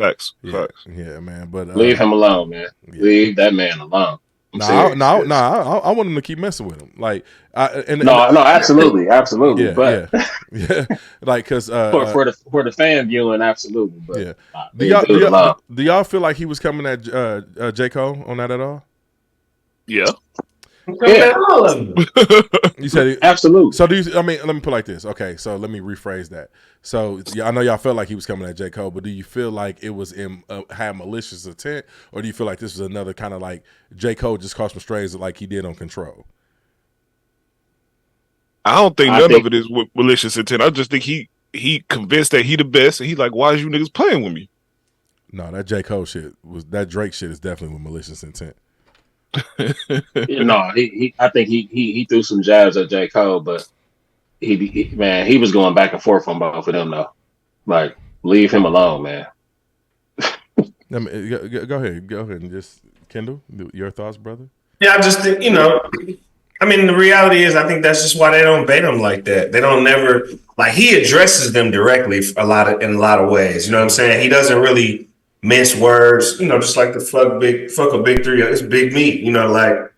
Facts. Yeah, Facts. yeah, man. But Leave him alone, man. yeah. Leave that man alone. I'm serious. I want him to keep messing with him. Like, No, absolutely, absolutely. yeah, But yeah, yeah. Like, cause for the fan viewing, absolutely. But yeah. leave dude alone. Do y'all feel like he was coming at J. Cole on that at all? Yeah. Yeah. You said absolutely. So do you? I mean, let me put it like this. Okay, so let me rephrase that. So I know y'all felt like he was coming at J. Cole, but do you feel like it was had malicious intent, or do you feel like this was another kind of like J. Cole just caught some strays like he did on Control? I don't think none of it is with malicious intent. I just think he convinced that he the best, and he like, why is you niggas playing with me? No, that J. Cole shit that Drake shit is definitely with malicious intent. No, I think he threw some jabs at J. Cole, but he was going back and forth on both of them though. Like, leave him alone, man. Go ahead and just Kendall, your thoughts, brother. Yeah, I just think, I mean, the reality is, I think that's just why they don't bait him like that. They don't never like he addresses them directly in a lot of ways. You know what I'm saying? He doesn't really mince words. Just like the fuck a big three. It's big meat. Like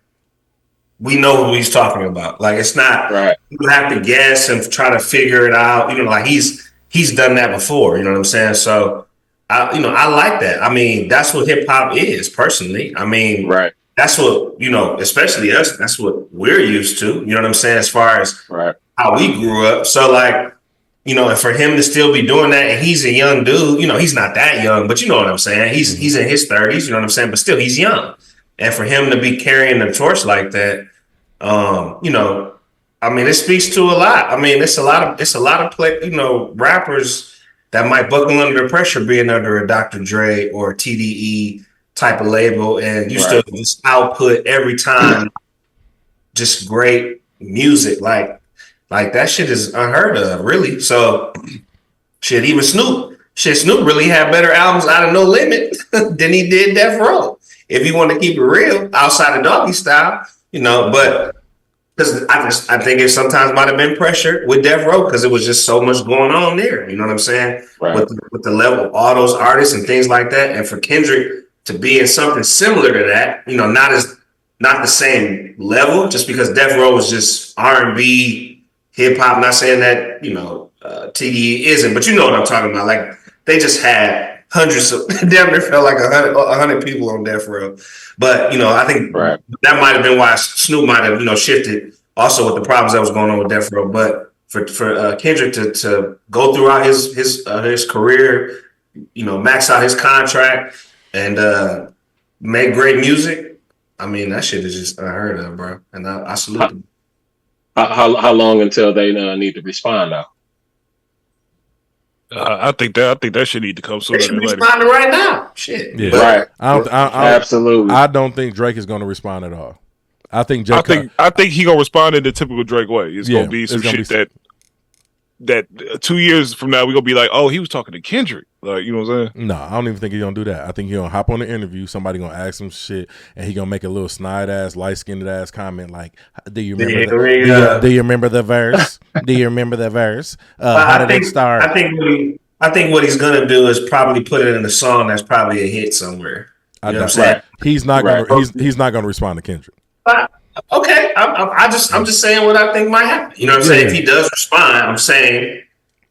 we know who he's talking about. Like it's not right. You have to guess and try to figure it out. Like he's done that before. You know what I'm saying? So I like that. I mean, that's what hip hop is personally. I mean, right. That's what, especially us, that's what we're used to, you know what I'm saying, as far as how we grew up. So, like, and for him to still be doing that, and he's a young dude, he's not that young, but you know what I'm saying? He's in his 30s, you know what I'm saying? But still, he's young. And for him to be carrying the torch like that, I mean, it speaks to a lot. I mean, it's a lot of rappers that might buckle under the pressure being under a Dr. Dre or TDE type of label, and you still just output every time just great music. Like that shit is unheard of, really. So shit, even Snoop really had better albums out of No Limit than he did Death Row. If you want to keep it real, outside of Doggy Style, but because I think it sometimes might have been pressure with Death Row because it was just so much going on there. You know what I'm saying? Right. With the level of all those artists and things like that, and for Kendrick to be in something similar to that, not the same level, just because Death Row was just R&B, hip hop. Not saying that TDE isn't, but you know what I'm talking about. Like they just had hundreds of, damn near felt like 100 people on Death Row. But I think that might have been why Snoop might have shifted also with the problems that was going on with Death Row. But for Kendrick to go throughout his career, max out his contract. And make great music. I mean, that shit is just unheard of, bro. And I salute them. How long until they need to respond though? I think that shit need to come sooner than later. Responding right now, shit. Yeah. Right. Absolutely. I don't think Drake is going to respond at all. I think he gonna respond in the typical Drake way. It's gonna be some shit that 2 years from now we're gonna be like, oh, he was talking to Kendrick. Like, you know what I'm saying? No, I don't even think he's gonna do that. I think he's gonna hop on the interview, somebody gonna ask him shit, and he gonna make a little snide ass, light skinned ass comment like, do you remember the verse? Do you remember the verse? How did it start? I think what he's gonna do is probably put it in a song that's probably a hit somewhere. You know what I'm saying? He's not gonna respond to Kendrick. Okay, I'm just saying what I think might happen. You know what I'm saying? If he does respond, I'm saying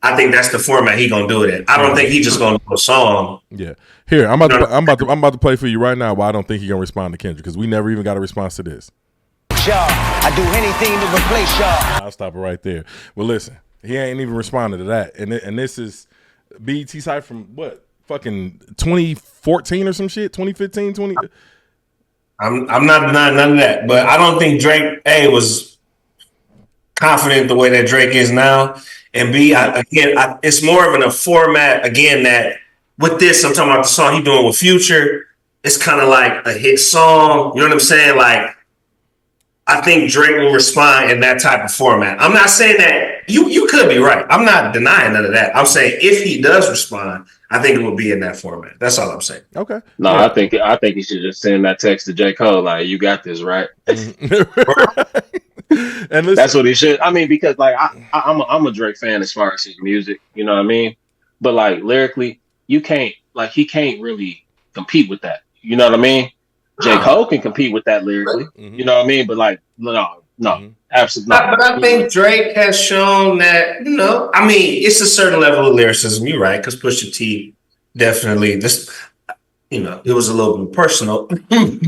I think that's the format he gonna do it in. I don't think he's just gonna do a song. Yeah. Here, I'm about to play for you right now why I don't think he's gonna respond to Kendrick, because we never even got a response to this. I do anything to replace y'all. I'll stop it right there. Well, listen, he ain't even responded to that, and this is BET site from what, fucking 2014 or some shit, 2015, 20. I'm not denying none of that, but I don't think Drake was confident the way that Drake is now, and B, it's more of a format again that with this I'm talking about the song he doing with Future. It's kind of like a hit song. You know what I'm saying? Like I think Drake will respond in that type of format. I'm not saying that you could be right. I'm not denying none of that. I'm saying if he does respond, I think it will be in that format. That's all I'm saying. Okay. No, yeah. I think he should just send that text to J. Cole like, "You got this, right?" And listen, that's what he should. I mean, because like I'm a Drake fan as far as his music, you know what I mean. But like lyrically, you can't like he can't really compete with that. You know what I mean? J. Cole can compete with that lyrically. You know what I mean? But like, no, absolutely not. But I think Drake has shown that, I mean, it's a certain level of lyricism. You're right, because Pusha T definitely just, it was a little bit personal,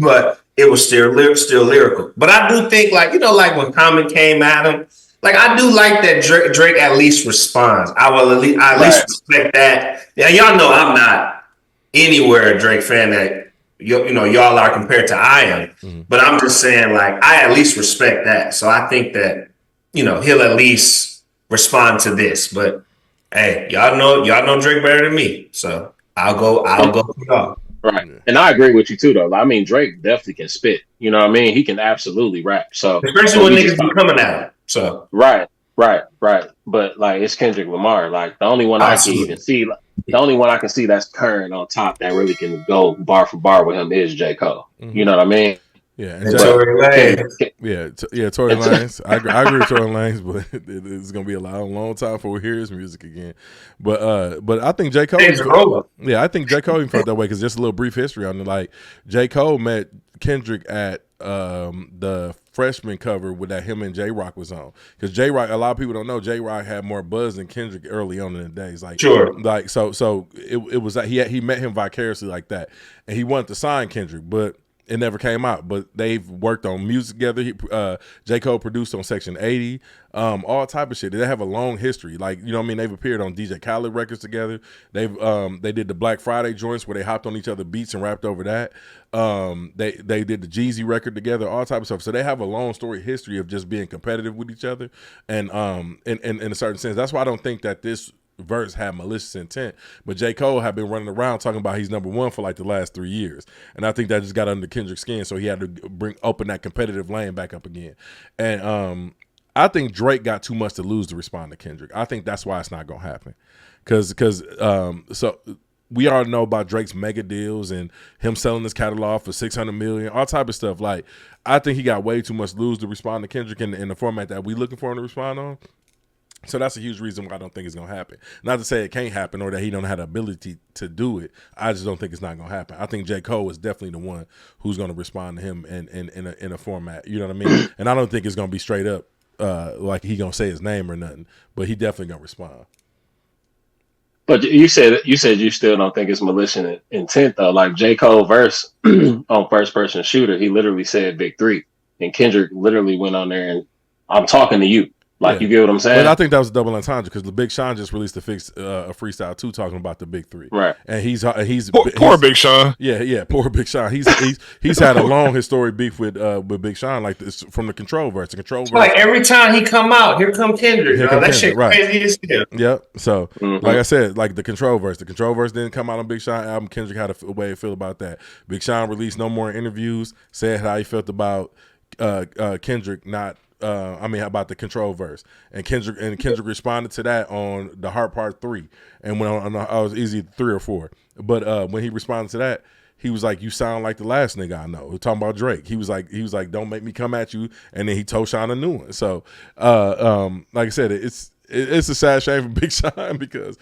but it was still lyrical. But I do think, like when Common came at him, like I do like that Drake at least responds. I at least respect that. Yeah, y'all know I'm not anywhere a Drake fan that y'all are compared to I am. But I'm just saying, like, I at least respect that. So I think that, he'll at least respond to this. But hey, y'all know Drake better than me. So I'll go with y'all. Right. And I agree with you too, though. I mean, Drake definitely can spit. You know what I mean? He can absolutely rap. So especially when niggas be coming at him. So right. But like, it's Kendrick Lamar. Like the only one I can even see, the only one I can see that's current on top that really can go bar for bar with him is J. Cole. You know what I mean? Yeah, and Tory Lanez. I agree with Tory Lanez, but it's gonna be a long time before we hear his music again. But I think J. Cole. I think J. Cole even felt that way because just a little brief history on it. Like J. Cole met Kendrick at the freshman cover with that him and J Rock was on, because J Rock, a lot of people don't know, J Rock had more buzz than Kendrick early on in the days. Like like so it was like he met him vicariously like that, and he wanted to sign Kendrick, but it never came out. But they've worked on music together. J. Cole produced on Section 80, all type of shit. They have a long history. Like, you know what I mean? They've appeared on DJ Khaled records together. They did the Black Friday joints where they hopped on each other's beats and rapped over that. They did the Jeezy record together, all type of stuff. So they have a long story history of just being competitive with each other. And in a certain sense, that's why I don't think that this verse had malicious intent, but J. Cole had been running around talking about he's number one for like the last 3 years, and I think that just got under Kendrick's skin, so he had to open that competitive lane back up again. And I think Drake got too much to lose to respond to Kendrick. I think that's why it's not gonna happen, because so we already know about Drake's mega deals and him selling his catalog for $600 million, all type of stuff. Like, I think he got way too much to lose to respond to Kendrick in the format that we looking for him to respond on. So that's a huge reason why I don't think it's going to happen. Not to say it can't happen or that he don't have the ability to do it. I just don't think it's not going to happen. I think J. Cole is definitely the one who's going to respond to him in a format. You know what I mean? And I don't think it's going to be straight up like he going to say his name or nothing. But he definitely going to respond. But you said you still don't think it's malicious intent, though. Like J. Cole verse on First Person Shooter, he literally said Big Three. And Kendrick literally went on there and, I'm talking to you. Like, you get what I'm saying? But I think that was a double entendre because the Big Sean just released a freestyle too, talking about the Big Three. Right. And he's poor Big Sean. Yeah, poor Big Sean. He's had a long historic beef with Big Sean, like this from the Control verse. The Control verse. Like every time he come out, here come Kendrick. That shit crazy as hell. Yep. So like I said, like the Control verse didn't come out on Big Sean album. Kendrick had a way to feel about that. Big Sean released no more interviews, said how he felt about Kendrick not. About the Control verse, and Kendrick responded to that on the Heart Part 3, and when I was easy 3 or 4, but when he responded to that, he was like, "You sound like the last nigga I know." We're talking about Drake. He was like, "Don't make me come at you," and then he told Sean a new one. So, like I said, it's a sad shame for Big Sean because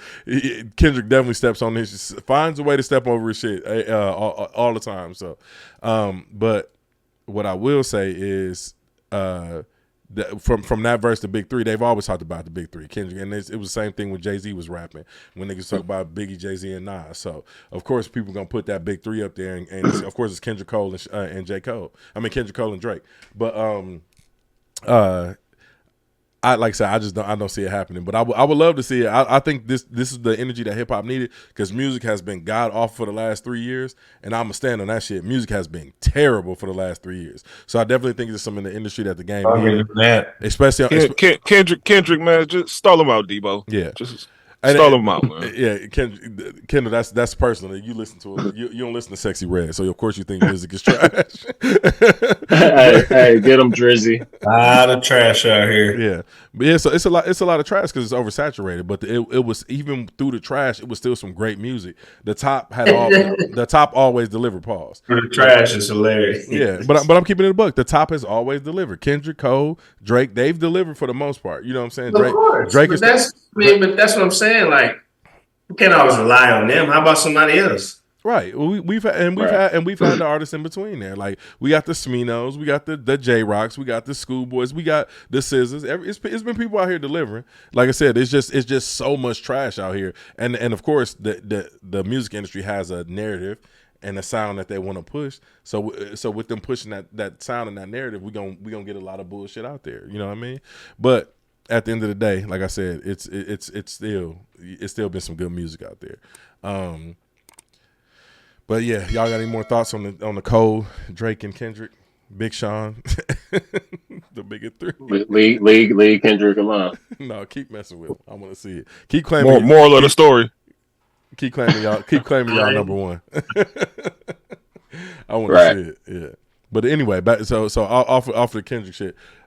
Kendrick definitely steps on this, finds a way to step over his shit all the time. So, but what I will say is. From that verse to Big Three, they've always talked about the Big Three, Kendrick, and it was the same thing when Jay-Z was rapping, when niggas talk about Biggie, Jay-Z, and Nas. So of course people gonna put that Big Three up there, and of course it's Kendrick Cole and J. Cole. I mean Kendrick Cole and Drake. But I like I said, I don't see it happening, but I would love to see it. I think this is the energy that hip hop needed, because music has been god awful for the last 3 years, and I'm gonna stand on that shit. Music has been terrible for the last 3 years, so I definitely think there's something in the industry that the game needed. Especially Kendrick, man, just stall him out, Debo. Yeah, just stall him out, man. Yeah, Kendall, that's personal. You listen to it. You don't listen to Sexy Red, so of course you think music is trash. hey, get him, Drizzy. A lot of trash out here. Yeah, but yeah, so it's a lot of trash because it's oversaturated. But it was, even through the trash, it was still some great music. The top always delivered. Pause. The trash is hilarious. Yeah, but I'm keeping it a buck. The top has always delivered. Kendrick, Cole, Drake, they've delivered for the most part. You know what I'm saying? Of course. But that's what I'm saying. Like, We can't always rely on them. How about somebody else? Right. Well, we've had the artists in between there. Like we got the Sminos, we got the J Rocks, we got the Schoolboys, we got the Scissors. It's been people out here delivering. Like I said, it's just so much trash out here. And of course the music industry has a narrative and a sound that they want to push. So with them pushing that sound and that narrative, we gonna get a lot of bullshit out there. You know what I mean? But at the end of the day, like I said, it's still been some good music out there. But yeah, y'all got any more thoughts on the Cole, Drake, and Kendrick, Big Sean, the biggest three? League Kendrick Lamar. No, keep messing with him. I want to see it. Keep claiming moral of the story. Keep claiming y'all number one. I want to see it. Yeah. But anyway, so off the Kendrick shit.